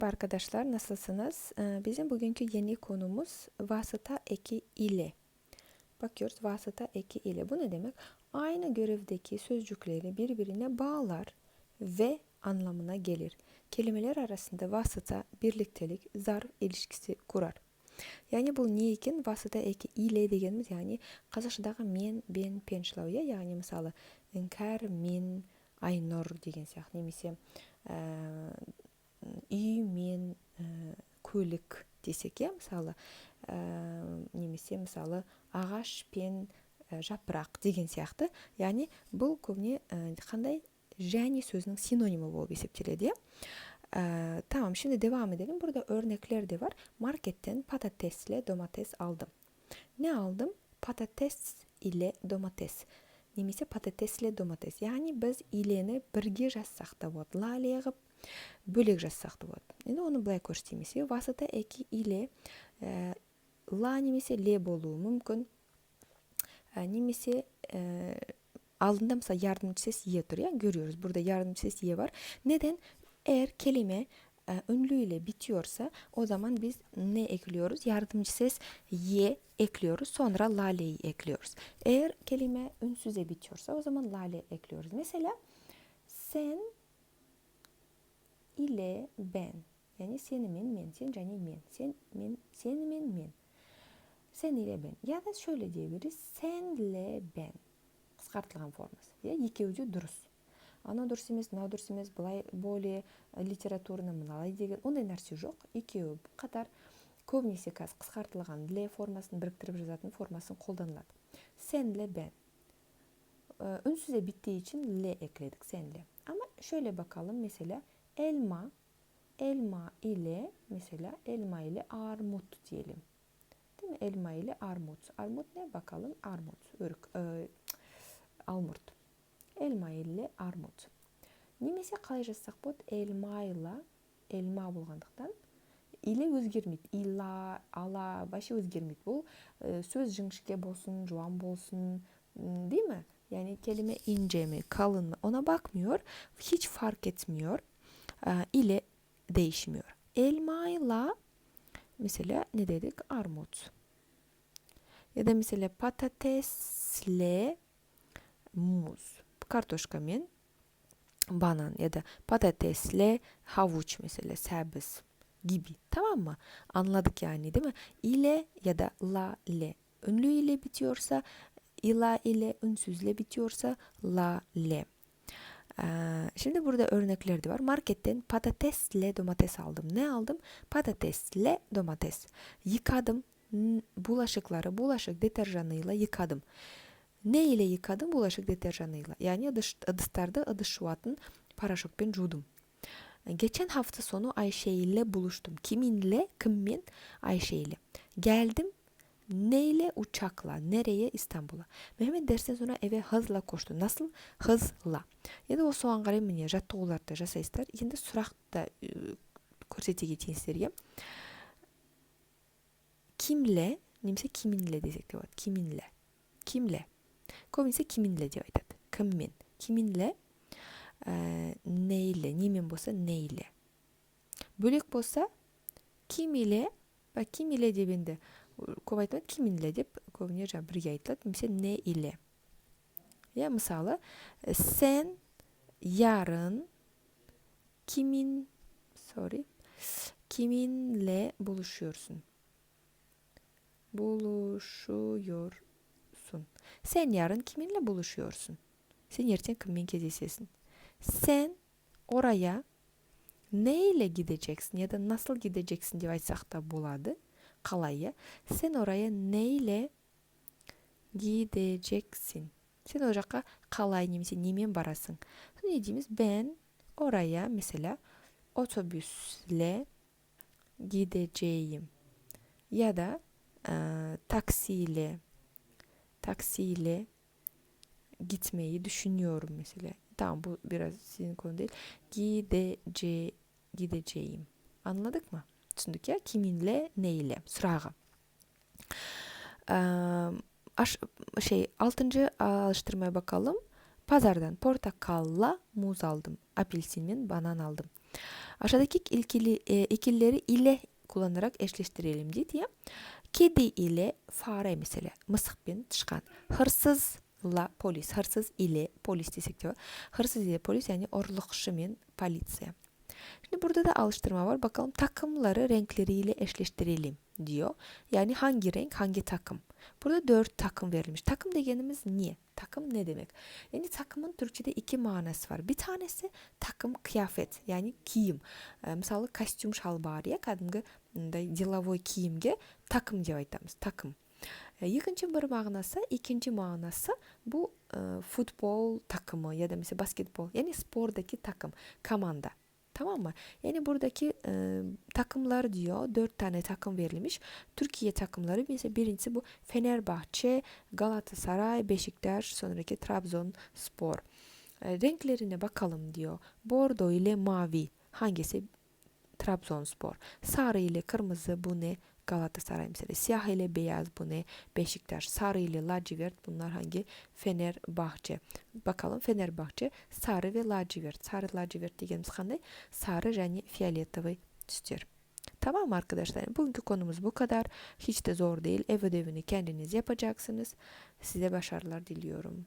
Merhaba arkadaşlar, nasılsınız? Bizim bugünkü yeni konumuz vasıta eki ile. Bakıyoruz vasıta eki ile. Bu ne demek? Aynı görevdeki sözcükleri birbirine bağlar ve anlamına gelir. Kelimeler arasında vasıta, birliktelik, zarf ilişkisi kurar. Yani bu niye eкен vasıta eki ile degenimiz, yani қазақшадағы мен, бен, пен шылауы, яғни мысалы іңкәр, мен, айнұр деген сияқты, немесе үй мен көлік десек, мысалы немесе мысалы ағаш пен жапырақ деген сияқты. Яғни бұл көбіне қандай және сөзінің синонимі болып есептеледі. Tamam, şimdi devam edelim. Burada örnekler de var. Marketten patatesle domates aldım. Ne aldım? Patates ile domates. Немесе patatesle domates. Yani biz ileni бірге жазсақ та болады. Лале қылып бөлек жазсақ та болады. Енді оны былай көрсетеміз. Vasıta eki ile la немесе ле болуы мүмкін. Немесе алдында mesela yardımcı ses ye тұр. Görüyoruz. Burada yardımcı ses ye var. Neden? Eğer kelime ünlü ile bitiyorsa o zaman biz ne ekliyoruz? Yardımcı ses ye ekliyoruz. Sonra lale'yi ekliyoruz. Eğer kelime ünsüze bitiyorsa o zaman lale ekliyoruz. Mesela sen ile ben. Yani senimin men, sen және мен. Senimin men. Sen ile ben. Ya da şöyle diyebiliriz. Senle ben. Қысқартылған формасы. Екеуі де дұрыс. Ана дұрыс емес, мынау дұрыс емес, былай более литературный мыналай деген ондай нәрсе жоқ. Екеуі қатар. Көбінесе қазір қысқартылған ле формасын біріктіріп жазатын формасын қолданылады. Senle ben. Ünsüze bittiği için le ekledik, senle. Ama şöyle bakalım, mesela elma ile, mesela elma ile armut diyelim. Değil mi? Elma ile armut. Armut ne bakalım? Armut. Almurt. Elma ile armut. Немесе қалай жазсақ болады? Elma болғандықтан ile өзгермейді. Ила, ала, вообще өзгермейді. Бұл сөз жіңішке болсын, жуан болсын, değil mi? Yani kelime ince mi, kalın mı ona bakmıyor. Hiç fark etmiyor. İle değişmiyor. Elmayla mesela ne dedik? Armut. Ya da mesela patatesle muz. Kartoşkaмен banan ya da patatesle havuç, mesela sebze gibi. Tamam mı? Anladık yani, değil mi? İle ya da la le. Ünlü ile bitiyorsa, ila ile, ünsüzle bitiyorsa la le. Şimdi burada örnekler de var. Marketten patatesle domates aldım. Ne aldım? Patatesle domates. Yıkadım bulaşıkları, bulaşık deterjanıyla yıkadım. Ne ile yıkadım? Bulaşık deterjanıyla. Yani ыдыстарды ыдыс жуатын порошокпен жудum. Geçen hafta sonu Ayşe ile buluştum. Kiminle? Kimмен? Ayşe ile. Geldim. Neyle? Uçakla. Nereye? İstanbul'a. Mehmet dersten sonra eve hızla koştu. Nasıl? Hızla. Енді осы оған қарай міне жаттығуларды жасайсыздар. Енді сұрақты көрсете кетейін сіздерге. Kimle, немесе kiminle desek de болады. Kiminle. Kimle. Көбінесе kiminle деп айтады. Kimмен. Kiminle, neyle. Немен болса neyle. Бөлек болса kim ile, kim ile деп енді көп айтылады. Kiminle деп көбіне бірге айтылады. Немесе ne ile. Ya мысалы, sen yarın kiminle buluşuyorsun? Sen yarın kiminle buluşuyorsun? Sen ертең kimмен кездесесің? Sen oraya neyle gideceksin ya da nasıl gideceksin деп айтсақ та болады. Қалай, ya? Sen oraya neyle gideceksin? Sen o жаққа қалай немесе немен барасың? Ne дейміз? Ben oraya mesela otobüsle gideceğim. Ya da taksiyle gitmeyi düşünüyorum mesela. Tamam, bu biraz sizin konu değil. Gideceğim. Anladık mı? Түсіндік ya? Kiminle, neyle? Сұрағы. 6. alıştırmaya bakalım. Pazardan portakalla muz aldım. Apelsin мен банан aldım. Aşağıdaki ikilileri ile kullanarak eşleştirelim deydi ya. Kedi ile fare mesela. Мысық пен тышқан. Hırsızla polis. Hırsız ile polis desek de. Hırsız ile polis yani uğurlukçu men politsiya. Şimdi burada da alıştırma var. Bakalım takımları renkleriyle eşleştirelim diyor. Yani hangi renk hangi takım. Burada 4 takım verilmiş. Takım degenimiz niye? Takım ne demek? Yani takımın Türkçe'de 2 manası var. Bir tanesi takım kıyafet yani kiyim. Мысалы костюм шалбар, кәдімгі деловой киімге takım деп айтамыз. Takım. Екінші бір мағынасы, ikinci мағынасы bu futbol takımı ya da mesela basketbol. Yani spordaki takım, komanda. Tamam mı? Yani buradaki takımlar diyor 4 tane takım verilmiş. Türkiye takımları mesela birincisi bu Fenerbahçe, Galatasaray, Beşiktaş, sonraki Trabzonspor. Renklerine bakalım diyor. Bordo ile mavi hangisi? Trabzonspor. Sarı ile kırmızı bu ne? Galatasaray mesela. Siyah ile beyaz bu ne? Beşiktaş. Sarı ile lacivert bunlar hangi? Fenerbahçe. Bakalım Fenerbahçe sarı ve lacivert. Sarı lacivert degenimiz qanday? Sarı және fiyoletoviy tüstер. Tamam mı arkadaşlar? Bugünkü konumuz bu kadar. Hiç de zor değil. Ev ödevini kendiniz yapacaksınız. Size başarılar diliyorum.